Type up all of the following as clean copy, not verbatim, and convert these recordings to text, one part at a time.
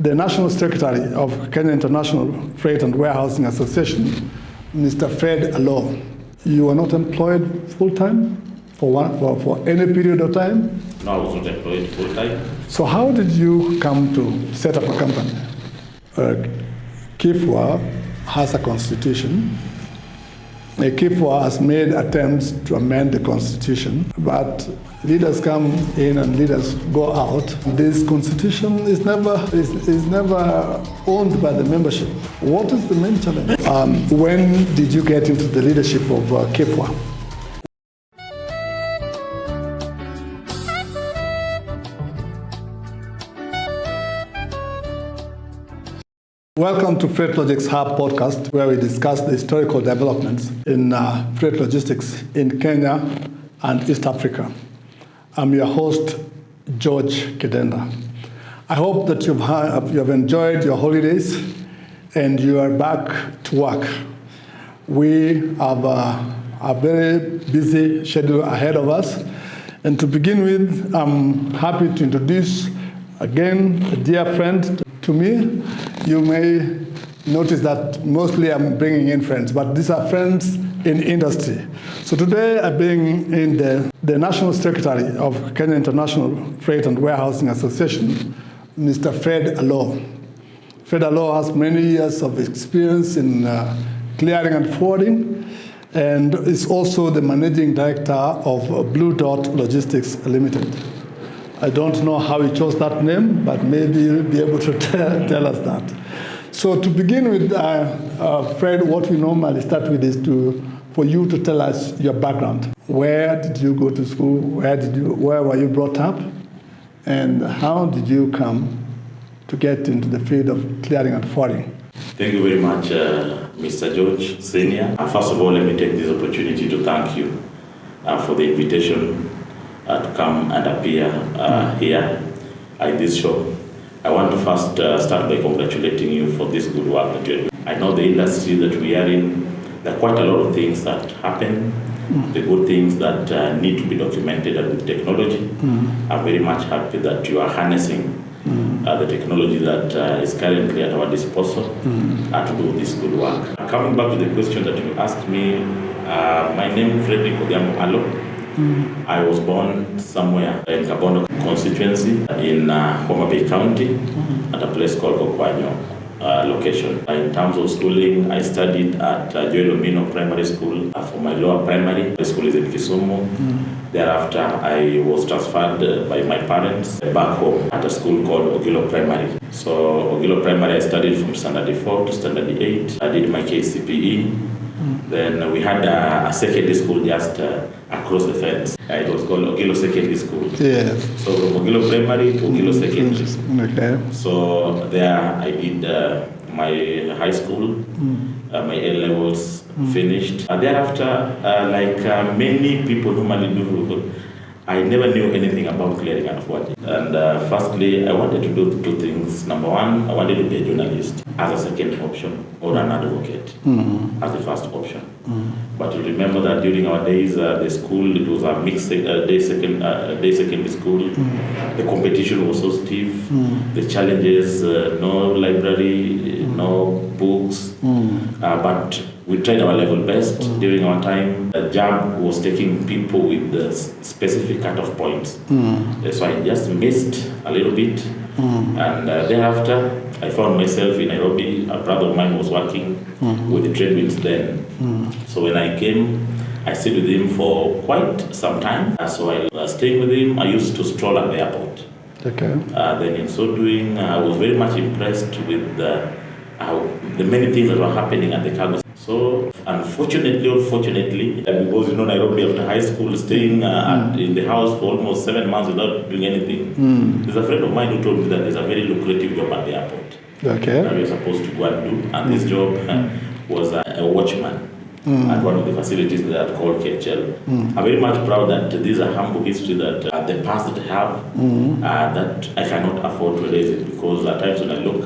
the National Secretary of Kenya International Freight and Warehousing Association, Mr. Fred Aloo. You were not employed full-time for any period of time? No, I was not employed full-time. So how did you come to set up a company? KIFWA has a constitution. KIFWA has made attempts to amend the constitution, but leaders come in and leaders go out. This constitution is never owned by the membership. What is the main challenge? When did you get into the leadership of KIFWA? Welcome to Freight Logistics Hub podcast, where we discuss the historical developments in freight logistics in Kenya and East Africa. I'm your host, George Kidenda. I hope that you have enjoyed your holidays and you are back to work. We have a very busy schedule ahead of us. And to begin with, I'm happy to introduce again a dear friend to me. You may notice that mostly I'm bringing in friends, but these are friends in industry. So today I bring in the National Secretary of Kenya International Freight and Warehousing Association, Mr. Fred Aloo. Fred Aloo has many years of experience in clearing and forwarding, and is also the Managing Director of Blue Dot Logistics Limited. I don't know how he chose that name, but maybe he'll be able to tell us that. So to begin with, Fred, what we normally start with is for you to tell us your background. Where did you go to school? Where were you brought up? And how did you come to get into the field of clearing and forwarding? Thank you very much, Mr. George Senior. First of all, let me take this opportunity to thank you for the invitation to come and appear here at this show. I want to first start by congratulating you for this good work that you're doing. I know the industry that we are in, there are quite a lot of things that happen, the good things that need to be documented with technology. I'm very much happy that you are harnessing the technology that is currently at our disposal to do this good work. Coming back to the question that you asked me, my name is Frederick Aloo. I was born somewhere in Kabondo constituency in Homa Bay County at a place called Kokwanyo location. In terms of schooling, I studied at Joel Omino Primary School for my lower primary. The school is in Kisumu. Thereafter, I was transferred by my parents back home at a school called Ogilo Primary. So Ogilo Primary, I studied from standard 4 to standard 8. I did my KCPE. Then we had a secondary school just across the fence. It was called Ogilo Secondary School. Yes. So from Ogilo Primary to Ogilo Secondary. Okay. So there I did my high school, my A-levels finished. Thereafter, like many people normally do, I never knew anything about clearing and forwarding. And firstly, I wanted to do two things. Number one, I wanted to be a journalist as a second option, or an advocate as the first option. But you remember that during our days, the school, it was a mixed day secondary school. The competition was so stiff. The challenges, no library, no books. But we tried our level best during our time. The job was taking people with the specific cut-off points. So I just missed a little bit. And thereafter, I found myself in Nairobi. A brother of mine was working with the trade winds then. So when I came, I stayed with him for quite some time. So I was staying with him. I used to stroll at the airport. Okay. Then in so doing, I was very much impressed with the many things that were happening at the cargo. So unfortunately, because Nairobi after high school, staying in the house for almost 7 months without doing anything. There's a friend of mine who told me that there's a very lucrative job at the airport. Okay. That you're supposed to go and do. And this job was a watchman at one of the facilities that are called KHL. I'm very much proud that this is a humble history that the past that I have that I cannot afford to erase it, because at times when I look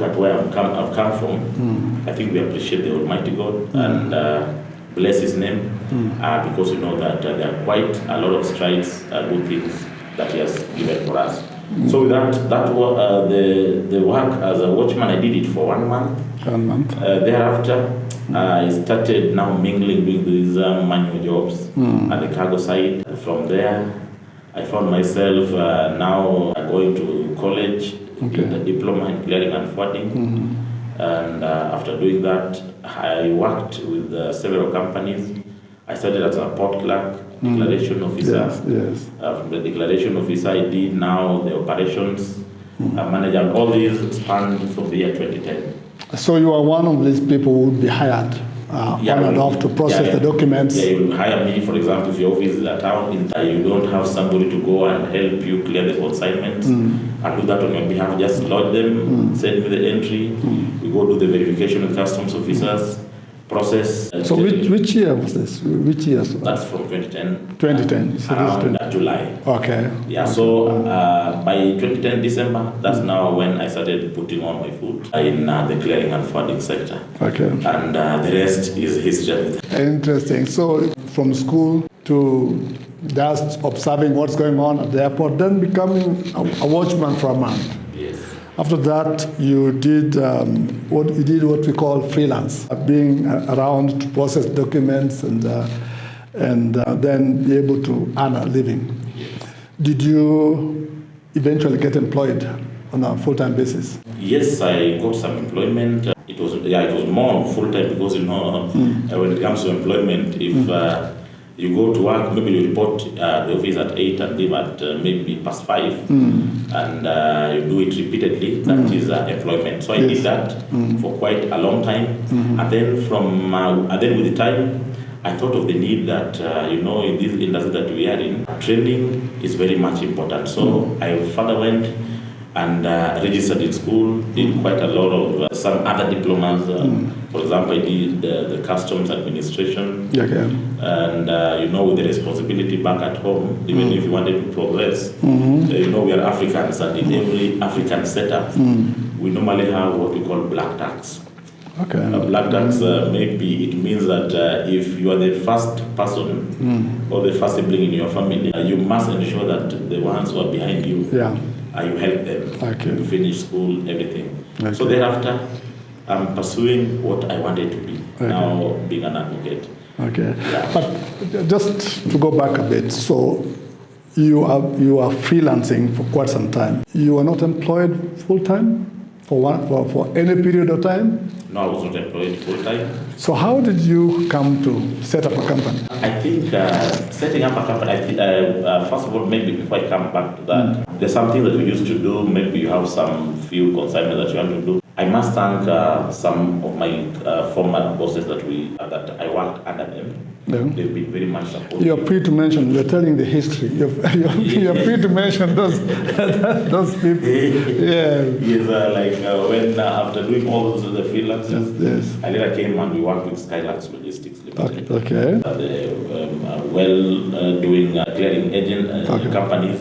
at where I've come from, I think we appreciate the Almighty God and bless His name because we know that there are quite a lot of strides, good things that He has given for us. So with the work as a watchman, I did it for 1 month. 1 month. Thereafter, I started now mingling with these manual jobs at the cargo side. From there, I found myself now going to college, with a diploma in clearing and forwarding. And after doing that, I worked with several companies. I started as a port clerk, declaration officer. Yes. From the declaration officer, I did now the operations manager. And all these spanned from the year 2010. So you are one of these people who would be hired on and off to process the documents? Yeah, you will hire me, for example, if your office is a town, you don't have somebody to go and help you clear the consignments and do that on your behalf. Just lodge them, send me the entry, we go do the verification with customs officers, process. So which year was this? Which year? That's from 2010. 2010. So around July. Okay. Yeah, so by 2010 December, that's now when I started putting on my foot in the clearing and forwarding sector. Okay. And the rest is history. Interesting. So from school to just observing what's going on at the airport, then becoming a watchman for a month. After that, you did what we call freelance, being around to process documents and then be able to earn a living. Did you eventually get employed on a full-time basis? Yes, I got some employment. It was more full-time because when it comes to employment, if you go to work, maybe you report the office at 8 and leave at maybe past 5, and you do it repeatedly. That is employment. So I did that for quite a long time, and then with the time, I thought of the need that in this industry that we are in, training is very much important. So I further went and registered in school, did quite a lot of some other diplomas. For example, I did the customs administration, and with the responsibility back at home, even if you wanted to progress, we are Africans, and in every African setup, we normally have what we call black tax. Okay. Black tax, maybe it means that if you are the first person or the first sibling in your family, you must ensure that the ones who are behind you, you help them to finish school, everything. Okay. So thereafter, I'm pursuing what I wanted to be, now being an advocate. Okay. Yeah. But just to go back a bit, so you are freelancing for quite some time. You are not employed full-time for any period of time? No, I was not employed full-time. So how did you come to set up a company? I think setting up a company, first of all, maybe before I come back to that, there's something that we used to do. Maybe you have some few consignments that you want to do. I must thank some of my former bosses that I worked under them. Yeah. They've been very much supportive. You're free to mention, you're telling the history. You're free to mention those people. When after doing all those the freelances, I later came and we worked with Skylux Logistics Limited. Okay. Doing clearing agent companies.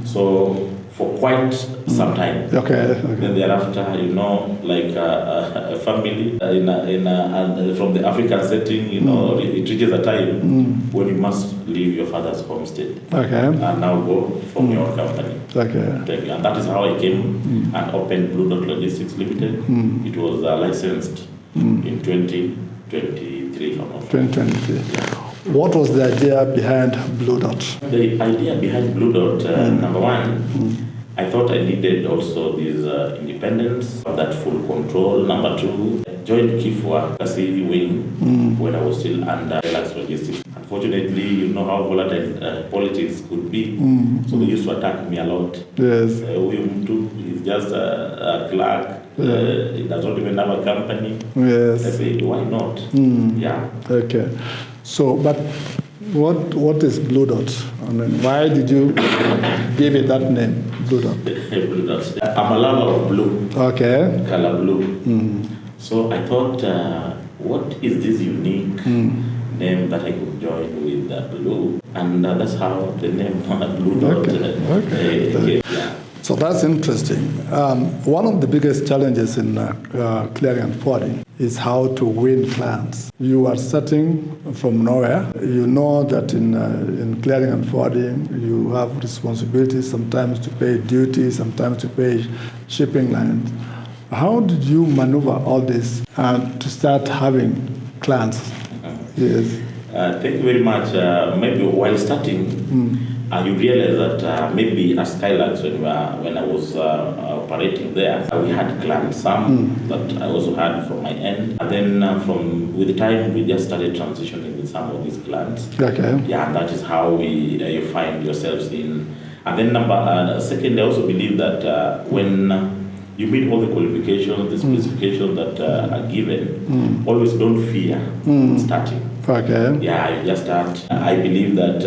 So for quite some time. Then thereafter, a family and from the African setting, it reaches a time when you must leave your father's homestead and now go from your company. And that is how I came and opened Blue Dot Logistics Limited. It was licensed in 2023, if I'm not wrong. 2023. Yeah. What was the idea behind Blue Dot? The idea behind Blue Dot, number one, I thought I needed also this independence, that full control. Number two, I joined KIFWA, a wing, when I was still under Relax Logistics. Unfortunately, you know how volatile politics could be, so they used to attack me a lot. Yes. He's just a clerk. He does not even have a company. Yes. I said, why not? Yeah. Okay. So, but what is Blue Dot? I mean, why did you give it that name, Blue Dot? Blue Dot. I'm a lover of blue. Okay. Color blue. So I thought, what is this unique name that I could join with blue? And that's how the name Blue Dot came. Yeah. So that's interesting. One of the biggest challenges in clearing and forwarding is how to win clients. You are starting from nowhere. You know that in clearing and forwarding, you have responsibilities sometimes to pay duties, sometimes to pay shipping lines. How did you maneuver all this to start having clients? Yes. Thank you very much. Maybe while starting, you realize that maybe at Skylarks, when I was operating there, we had clients, some that I also had from my end. And then with the time, we just started transitioning with some of these clients. Okay. Yeah, and that is how you find yourselves in. And then second, I also believe that when you meet all the qualifications, the specifications that are given, always don't fear starting. Okay. Yeah, you just start. I believe that,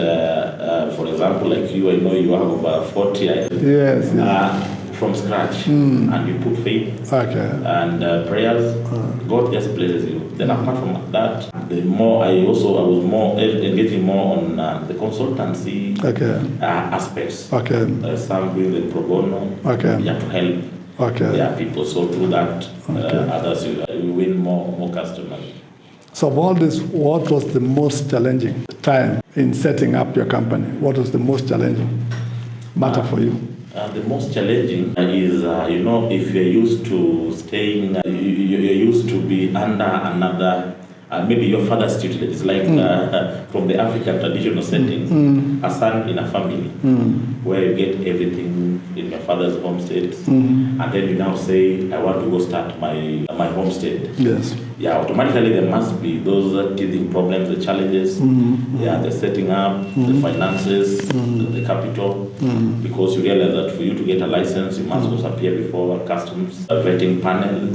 for example, like you, I know you have over 40 yes. From scratch, and you put faith and prayers. God just blesses you. Then apart from that, I was more engaging more on the consultancy aspects. Some doing the pro bono. You have to help people. So through that, others you win more customers. So of all this, what was the most challenging time in setting up your company? What was the most challenging matter for you? The most challenging is, if you're used to staying, you're used to be under another, maybe your father's tutelage. It's like from the African traditional setting, a son in a family, where you get everything in your father's homestead, and then you now say, I want to go start my homestead. Yes. Yeah, automatically there must be those teething problems, the challenges, the setting up, the finances, the capital, because you realize that for you to get a license, you must also appear before a customs vetting panel.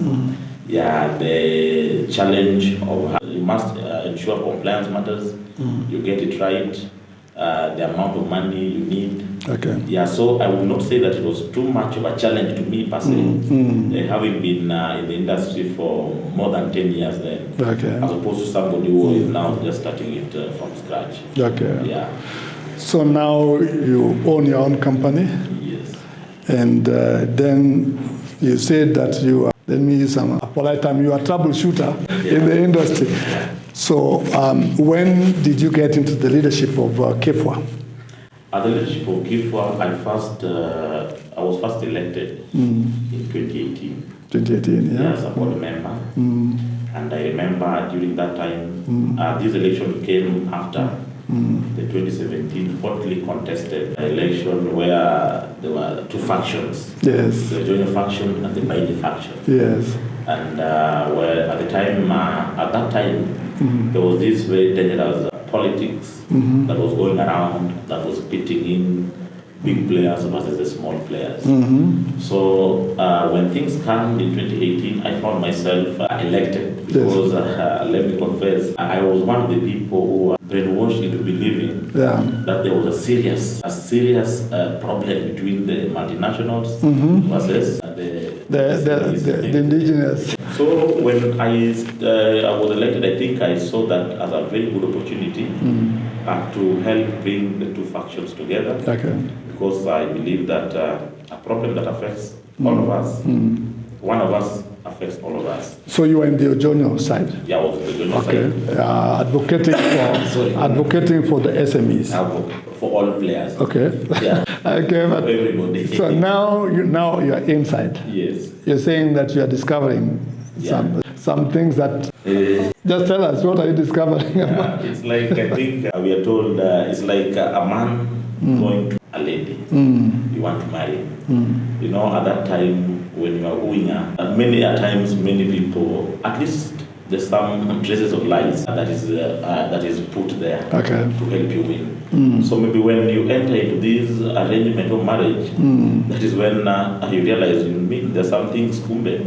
Yeah, the challenge of you must ensure compliance matters, you get it right, the amount of money you need. Yeah, so I would not say that it was too much of a challenge to me personally, having been in the industry for more than 10 years then, as opposed to somebody who is now just starting it from scratch. Yeah. So now you own your own company? Yes. And then you said that you are, let me use a polite term, you are a troubleshooter in the industry. So when did you get into the leadership of KIFWA? At the leadership of KIFWA, I was first elected in 2018. 2018, yeah. As a board member. And I remember during that time, this election came after the 2017 hotly contested election where there were two factions. Yes. The junior faction and the minor faction. Yes. And where at that time, there was this very dangerous politics that was going around, that was pitting in big players versus the small players. So when things came in 2018, I found myself elected because, let me confess, I was one of the people who were brainwashed into believing that there was a serious problem between the multinationals versus the indigenous. So when I was elected, I think I saw that as a very good opportunity to help bring the two factions together. Because I believe that a problem that affects all of us, one of us affects all of us. So you were in the Ojonyo side? Yeah, I was in the Ojonyo side. Advocating for the SMEs? For all players. Yeah. But everybody. So now you're inside. Yes. You're saying that you are discovering some things that... just tell us, what are you discovering? It's like, I think we are told, it's like a man going to a lady, you want to marry. You know, at that time, when you are wooing her, many people, at least there's some traces of lies that is put there to help you win. So maybe when you enter into this arrangement of marriage, that is when you realize there's some things they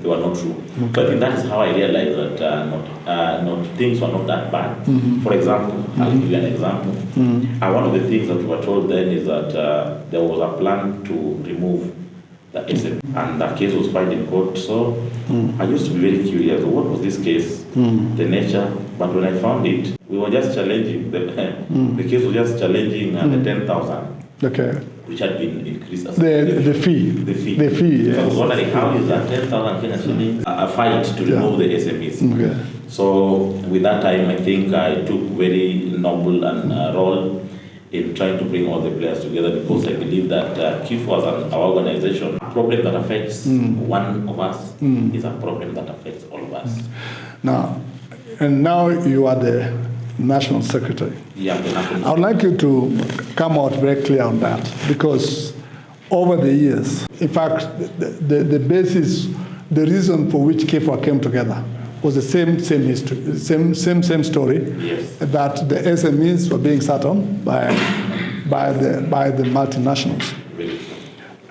were not true. But I think that is how I realized that things were not that bad. For example, I'll give you an example. One of the things that we were told then is that there was a plan to remove the SM, and that case was filed in court. So I used to be very curious, what was this case, the nature? But when I found it, we were just challenging, the case was just challenging the 10,000. which had been increased as the fee. The fee. The fee, yes. I was wondering, how is that 10,000 Kenyan shillings a fight to remove the SMEs? Okay. So with that time, I think I took very noble and role in trying to bring all the players together, because I believe that KIFWA as our organization, a problem that affects one of us is a problem that affects all of us. Now you are the National Secretary. Yeah, the national. I would like you to come out very clear on that, because over the years, in fact, the basis, the reason for which KIFWA came together was the same history, same story. Yes. That the SMEs were being sat on by the multinationals. Really?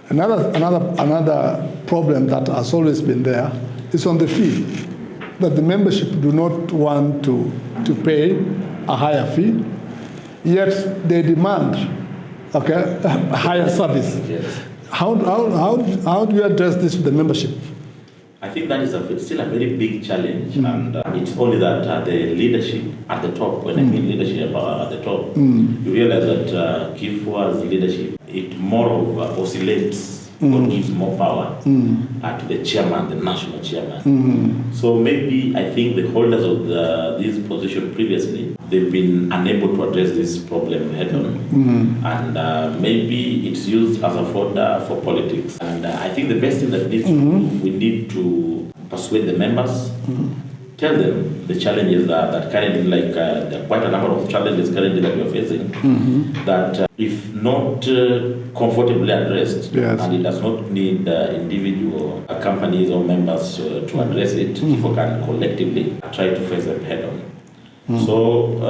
Another problem that has always been there is on the fee, that the membership do not want to pay a higher fee, yet they demand a higher service. Yes. How do you address this with the membership? I think that is still a very big challenge, and it's only that the leadership at the top, when I mean leadership at the top, you realize that KIFWA's leadership, it more of oscillates or gives more power to the chairman, the national chairman. So maybe I think the holders of this position previously, they've been unable to address this problem head on, and maybe it's used as a fodder for politics. And I think the best thing that we need to persuade the members, tell them the challenges that currently, like there are quite a number of challenges currently that we are facing, that if not comfortably addressed, and it does not need individual companies or members to address it, if we can collectively try to face them head on. So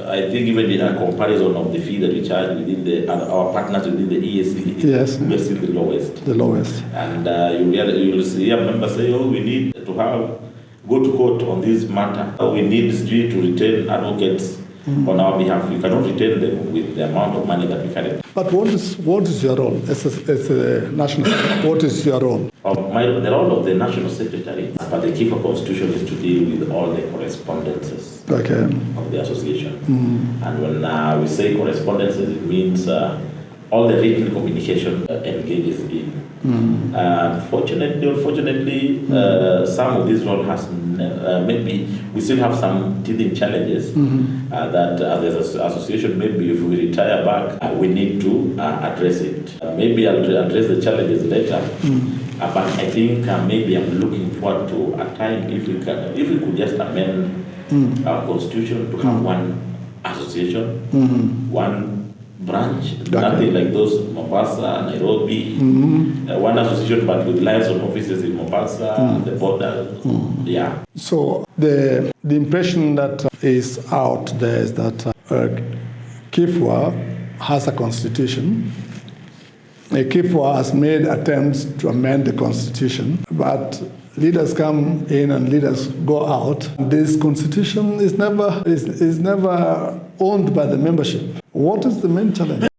I think even in a comparison of the fee that we charge within our partners within the ESC, we're still the lowest. The lowest. And you'll see a member say, oh, we need to go to court on this matter. We need to retain advocates on our behalf. We cannot retain them with the amount of money that we carry. But what is your role as a national? What is your role? The role of the national secretary, as per the KIFWA constitution, is to deal with all the correspondences of the association. And when we say correspondences, it means all the written communication engages in. Fortunately or unfortunately, some of this role has maybe we still have some teething challenges that as an association, maybe if we retire back, we need to address it. Maybe I'll address the challenges later, but I think maybe I'm looking forward to a time if we could just amend our constitution to have one association, one branch, nothing like those Mombasa, Nairobi, one association but with lives of offices in Mombasa, the border. So the impression that is out there is that KIFWA has a constitution. KIFWA has made attempts to amend the constitution, but leaders come in and leaders go out. This constitution is never owned by the membership. What is the main challenge?